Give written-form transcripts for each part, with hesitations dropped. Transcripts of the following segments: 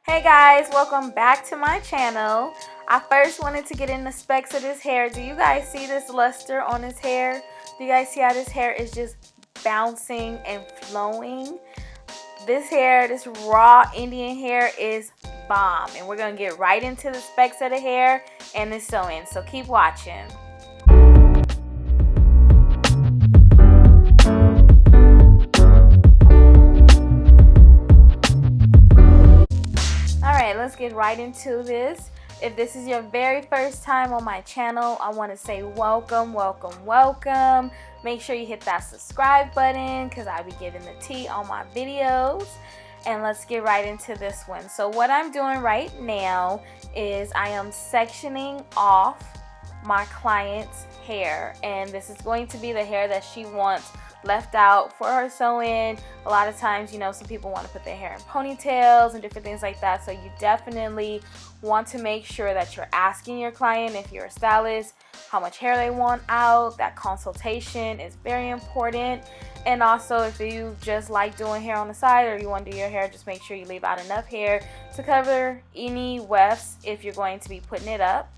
Hey guys, welcome back to my channel. I first wanted to get in the specs of this hair. Do you guys see this luster on his hair? Do you guys see how this hair is just bouncing and flowing? This hair, this raw Indian hair is bomb. And we're going to get right into the specs of the hair and the sewing. So keep watching. Let's get right into this. If this is your very first time on my channel, I want to say welcome. Make sure you hit that subscribe button because I'll be giving the tea on my videos. And let's get right into this one. So what I'm doing right now is I am sectioning off my client's hair, and this is going to be the hair that she wants left out for her sewing. A lot of times, you know, some people want to put their hair in ponytails and different things like that, so you definitely want to make sure that you're asking your client, if you're a stylist, how much hair they want out. That consultation is very important. And also, if you just like doing hair on the side or you want to do your hair, just make sure you leave out enough hair to cover any wefts if you're going to be putting it up.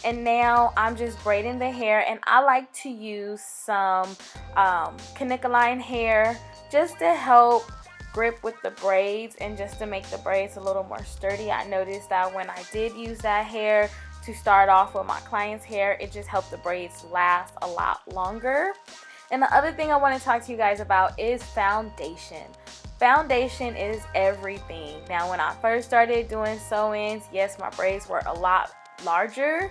And now I'm just braiding the hair, and I like to use some Kanika hair just to help grip with the braids and just to make the braids a little more sturdy. I noticed that when I did use that hair to start off with my client's hair, it just helped the braids last a lot longer. And the other thing I want to talk to you guys about is foundation. Foundation is everything. Now, when I first started doing sew-ins, yes, my braids were a lot larger,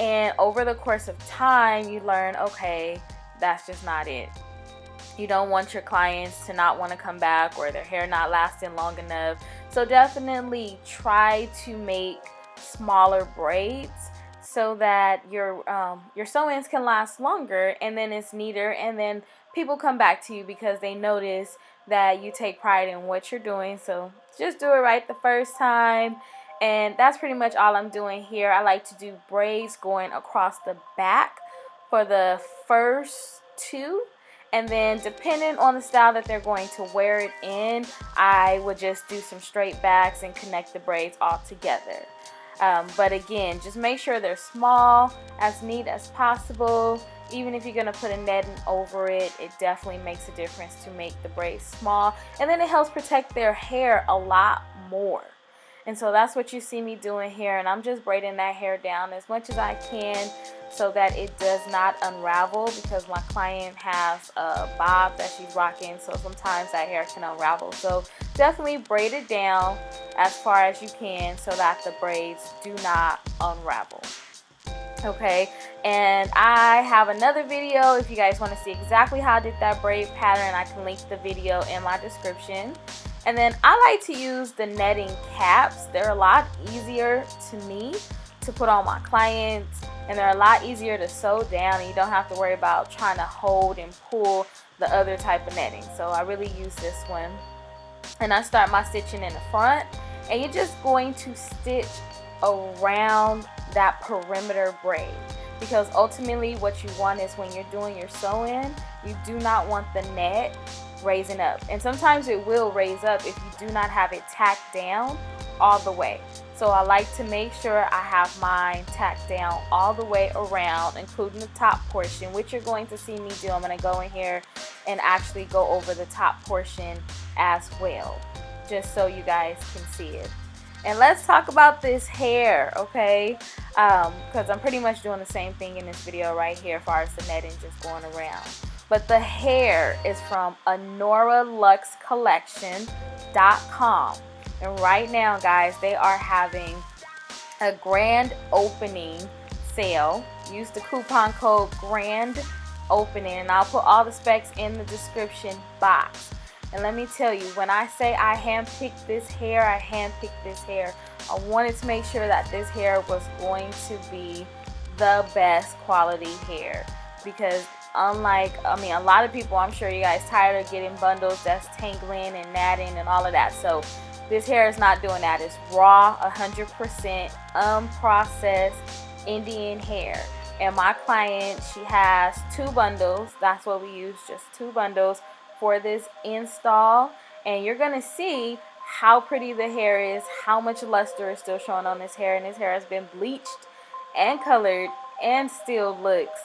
and over the course of time you learn, okay, that's just not it. You don't want your clients to not want to come back or their hair not lasting long enough, so definitely try to make smaller braids so that your sew-ins can last longer, and then it's neater, and then people come back to you because they notice that you take pride in what you're doing. So just do it right the first time. And that's pretty much all I'm doing here. I like to do braids going across the back for the first two. And then depending on the style that they're going to wear it in, I would just do some straight backs and connect the braids all together. But again, just make sure they're small, as neat as possible. Even if you're going to put a netting over it, it definitely makes a difference to make the braids small. And then it helps protect their hair a lot more. And so that's what you see me doing here, and I'm just braiding that hair down as much as I can so that it does not unravel, because my client has a bob that she's rocking, so sometimes that hair can unravel. So definitely braid it down as far as you can so that the braids do not unravel. Okay, and I have another video if you guys want to see exactly how I did that braid pattern. I can link the video in my description. And then I like to use the netting caps. They're a lot easier to me to put on my clients, and they're a lot easier to sew down, and you don't have to worry about trying to hold and pull the other type of netting. So I really use this one. And I start my stitching in the front, and you're just going to stitch around that perimeter braid, because ultimately what you want is when you're doing your sewing, you do not want the net raising up. And sometimes it will raise up if you do not have it tacked down all the way. So I like to make sure I have mine tacked down all the way around, including the top portion, which you're going to see me do. I'm going to go in here and actually go over the top portion as well, just so you guys can see it. And let's talk about this hair, okay? Because I'm pretty much doing the same thing in this video right here as far as the netting just going around. But the hair is from AnoraLuxeCollection.com. And right now, guys, they are having a grand opening sale. Use the coupon code grand opening, and I'll put all the specs in the description box. And let me tell you, when I say I handpicked this hair, I handpicked this hair. I wanted to make sure that this hair was going to be the best quality hair, because unlike, I mean, a lot of people, I'm sure you guys tired of getting bundles that's tangling and natting and all of that. So this hair is not doing that. It's raw, 100% unprocessed Indian hair. And my client, she has 2 bundles. That's what we use, just 2 bundles for this install. And you're gonna see how pretty the hair is, how much luster is still showing on his hair, and his hair has been bleached and colored and still looks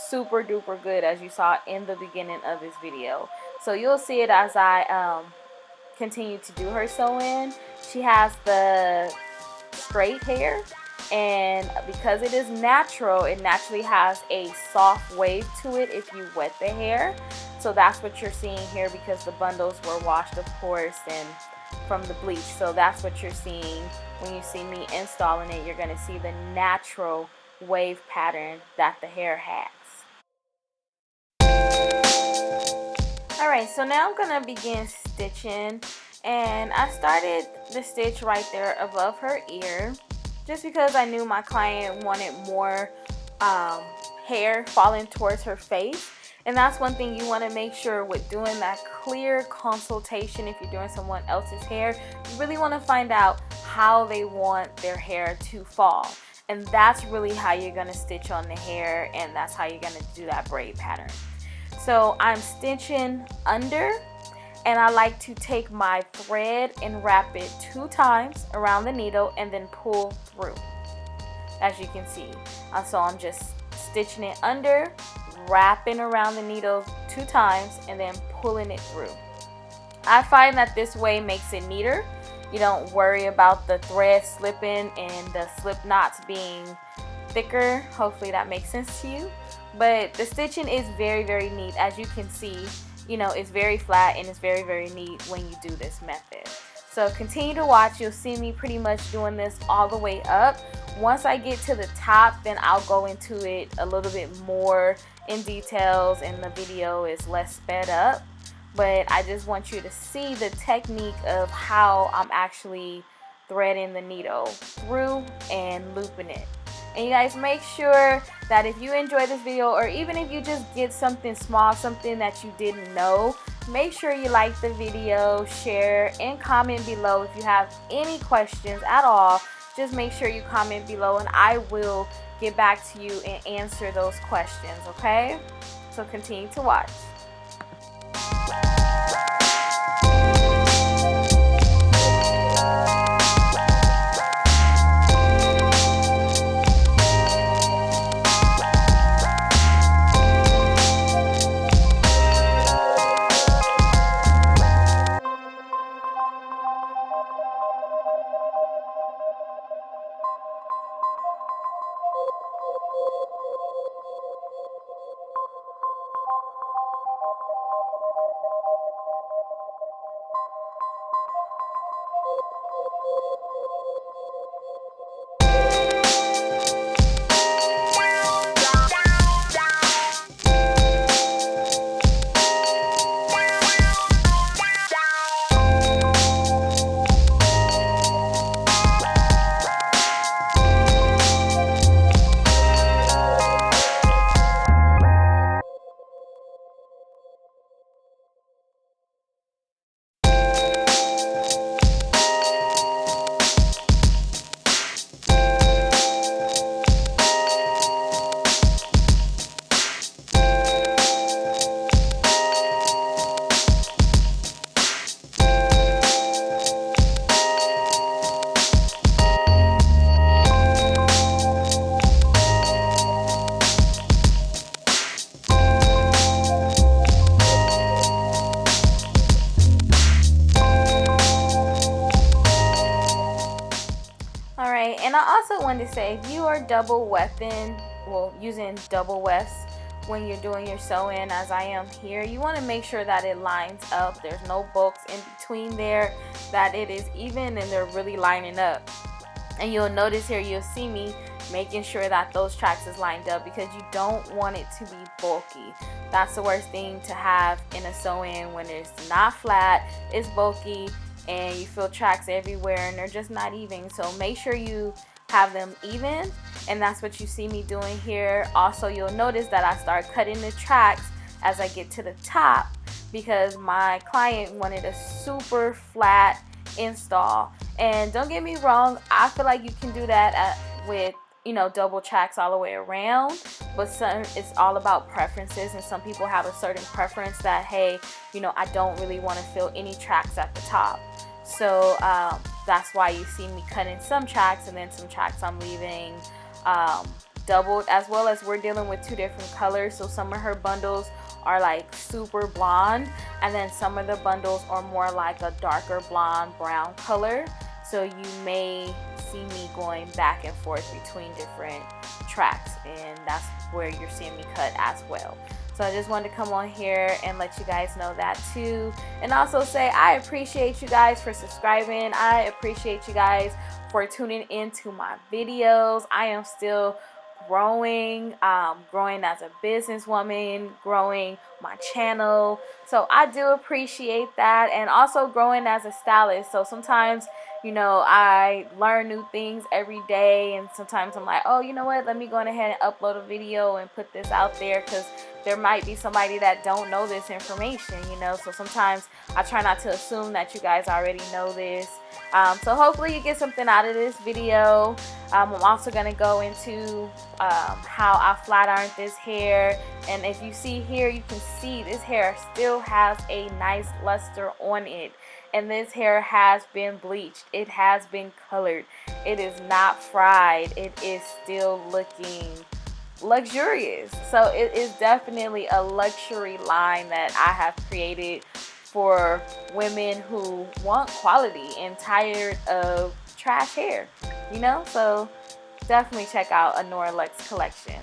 super duper good, as you saw in the beginning of this video. So you'll see it as I continue to do her sew-in. She has the straight hair, and because it is natural, it naturally has a soft wave to it if you wet the hair. So that's what you're seeing here, because the bundles were washed, of course, and from the bleach. So that's what you're seeing when you see me installing it. You're going to see the natural wave pattern that the hair has. Alright, so now I'm going to begin stitching, and I started the stitch right there above her ear just because I knew my client wanted more hair falling towards her face. And that's one thing you want to make sure with doing that clear consultation. If you're doing someone else's hair, you really want to find out how they want their hair to fall, and that's really how you're going to stitch on the hair, and that's how you're going to do that braid pattern. So I'm stitching under, and I like to take my thread and wrap it 2 times around the needle and then pull through, as you can see. So I'm just stitching it under, wrapping around the needle 2 times, and then pulling it through. I find that this way makes it neater. You don't worry about the thread slipping and the slip knots being thicker. Hopefully that makes sense to you. But the stitching is very, very neat. As you can see, you know, it's very flat and it's very, very neat when you do this method. So continue to watch. You'll see me pretty much doing this all the way up. Once I get to the top, then I'll go into it a little bit more in details, and the video is less sped up. But I just want you to see the technique of how I'm actually threading the needle through and looping it. And you guys, make sure that if you enjoy this video, or even if you just get something small, something that you didn't know, make sure you like the video, share, and comment below. If you have any questions at all, just make sure you comment below, and I will get back to you and answer those questions, okay? So continue to watch. And I also wanted to say, if you are double wefting, well, using double wefts when you're doing your sew-in, as I am here, you want to make sure that it lines up. There's no bulks in between there, that it is even and they're really lining up. And you'll notice here, you'll see me making sure that those tracks is lined up, because you don't want it to be bulky. That's the worst thing to have in a sew-in, when it's not flat, it's bulky, and you feel tracks everywhere and they're just not even. So make sure you have them even, and that's what you see me doing here. Also, you'll notice that I start cutting the tracks as I get to the top, because my client wanted a super flat install. And don't get me wrong, I feel like you can do that with, you know, double tracks all the way around, but it's all about preferences, and some people have a certain preference that, hey, you know, I don't really want to feel any tracks at the top. So that's why you see me cutting some tracks, and then some tracks I'm leaving doubled, as well as we're dealing with two different colors. So some of her bundles are like super blonde, and then some of the bundles are more like a darker blonde brown color. So you may see me going back and forth between different tracks, and that's where you're seeing me cut as well. So I just wanted to come on here and let you guys know that too, and also say I appreciate you guys for subscribing. I appreciate you guys for tuning into my videos. I am still growing, growing as a businesswoman, growing my channel. So I do appreciate that, and also growing as a stylist. So sometimes, you know, I learn new things every day, and sometimes I'm like, oh, you know what, let me go ahead and upload a video and put this out there, because there might be somebody that don't know this information, you know. So sometimes I try not to assume that you guys already know this. So hopefully you get something out of this video. I'm also going to go into how I flat ironed this hair, and if you see here, you can see this hair still has a nice luster on it, and this hair has been bleached, it has been colored, it is not fried, it is still looking luxurious. So it is definitely a luxury line that I have created for women who want quality and tired of trash hair, you know. So definitely check out a Nora Luxe collection.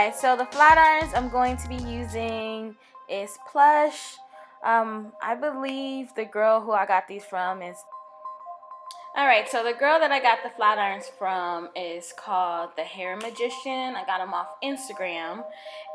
Alright, so the flat irons I'm going to be using is Plush. I believe the girl who I got these from is... Alright, so the girl that I got the flat irons from is called The Hair Magician. I got them off Instagram.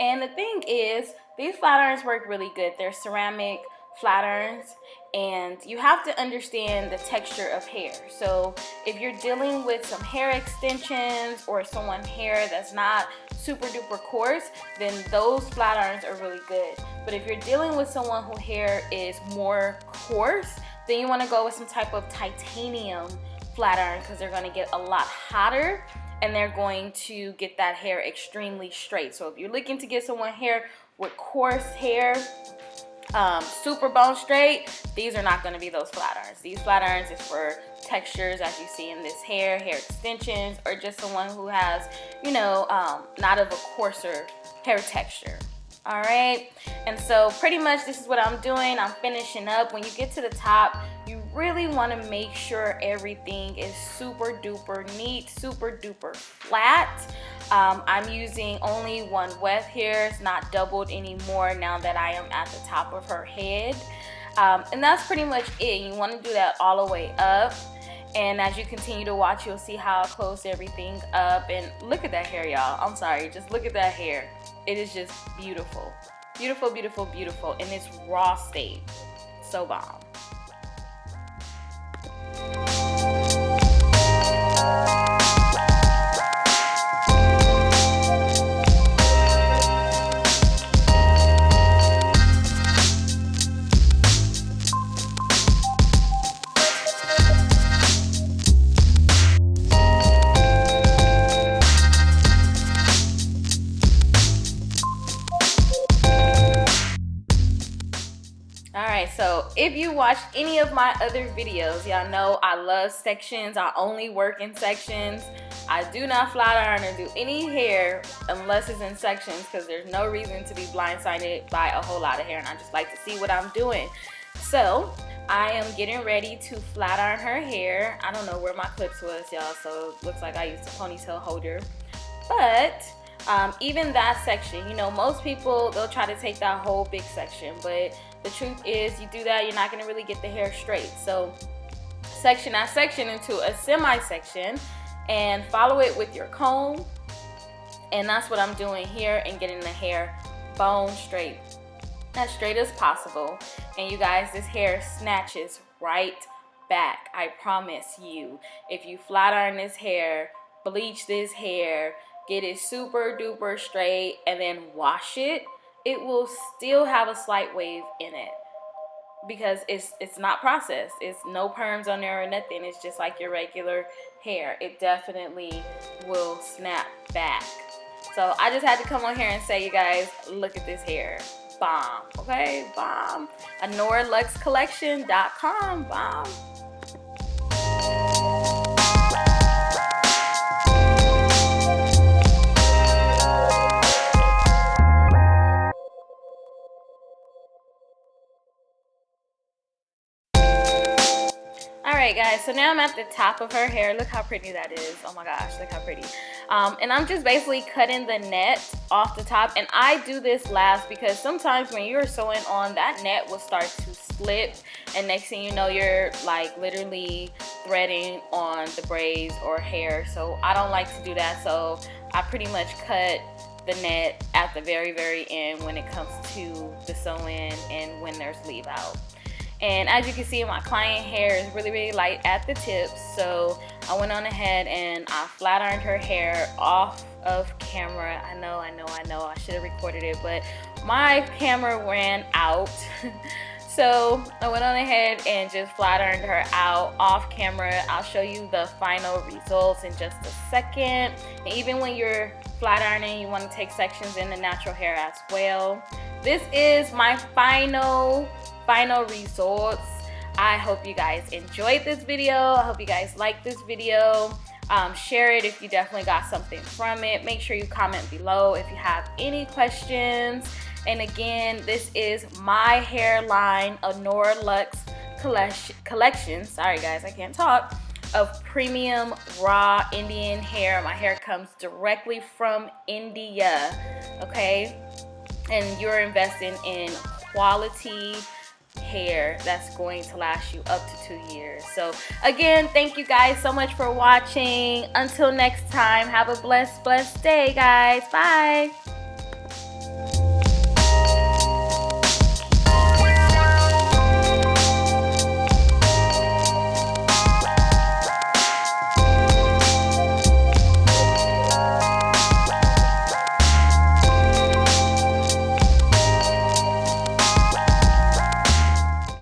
And the thing is, these flat irons work really good. They're ceramic flat irons, and you have to understand the texture of hair. So if you're dealing with some hair extensions or someone's hair that's not super duper coarse, then those flat irons are really good. But if you're dealing with someone whose hair is more coarse, then you want to go with some type of titanium flat iron, because they're going to get a lot hotter and they're going to get that hair extremely straight. So if you're looking to get someone hair with coarse hair, super bone straight, these are not going to be those flat irons. These flat irons is for textures, as you see in this hair extensions, or just someone who has, you know, not of a coarser hair texture. All right, and so pretty much this is what I'm doing. I'm finishing up. When you get to the top, you really want to make sure everything is super duper neat, super duper flat. I'm using only one weft here. It's not doubled anymore now that I am at the top of her head. And that's pretty much it. You want to do that all the way up. And as you continue to watch, you'll see how I close everything up. And look at that hair, y'all. I'm sorry, just look at that hair. It is just beautiful. Beautiful, beautiful, beautiful in its raw state. So bomb. Alright, so if you watched any of my other videos, y'all know I love sections. I only work in sections. I do not flat iron or do any hair unless it's in sections, because there's no reason to be blindsided by a whole lot of hair, and I just like to see what I'm doing. So I am getting ready to flat iron her hair. I don't know where my clips was, y'all, so it looks like I used a ponytail holder. But even that section, you know, most people, they'll try to take that whole big section, but the truth is, you do that, you're not going to really get the hair straight. So section that section into a semi-section and follow it with your comb. And that's what I'm doing here, and getting the hair bone straight, as straight as possible. And you guys, this hair snatches right back. I promise you. If you flat iron this hair, bleach this hair, get it super duper straight, and then wash it, it will still have a slight wave in it, because it's not processed. It's no perms on there or nothing. It's just like your regular hair. It definitely will snap back. So I just had to come on here and say, you guys, look at this hair. Bomb. Okay, bomb. AnoraLuxCollection.com. Bomb. Alright guys, so now I'm at the top of her hair. Look how pretty that is. Oh my gosh, look how pretty. And I'm just basically cutting the net off the top. And I do this last because sometimes when you're sewing on, that net will start to slip. And next thing you know, you're like literally threading on the braids or hair. So I don't like to do that. So I pretty much cut the net at the very, very end when it comes to the sewing and when there's leave out. And as you can see, my client hair is really, really light at the tips. So I went on ahead and I flat ironed her hair off of camera. I know, I should have recorded it, but my camera ran out. So I went on ahead and just flat ironed her out off camera. I'll show you the final results in just a second. And even when you're flat ironing, you want to take sections in the natural hair as well. This is my final results. I hope you guys enjoyed this video. I hope you guys liked this video. Share it if you definitely got something from it. Make sure you comment below if you have any questions. And again, this is my hairline, Anora Lux collection. Sorry guys, I can't talk. Of premium raw Indian hair. My hair comes directly from India, okay? And you're investing in quality hair that's going to last you up to 2 years. So again, thank you guys so much for watching. Until next time, have a blessed day, guys. Bye.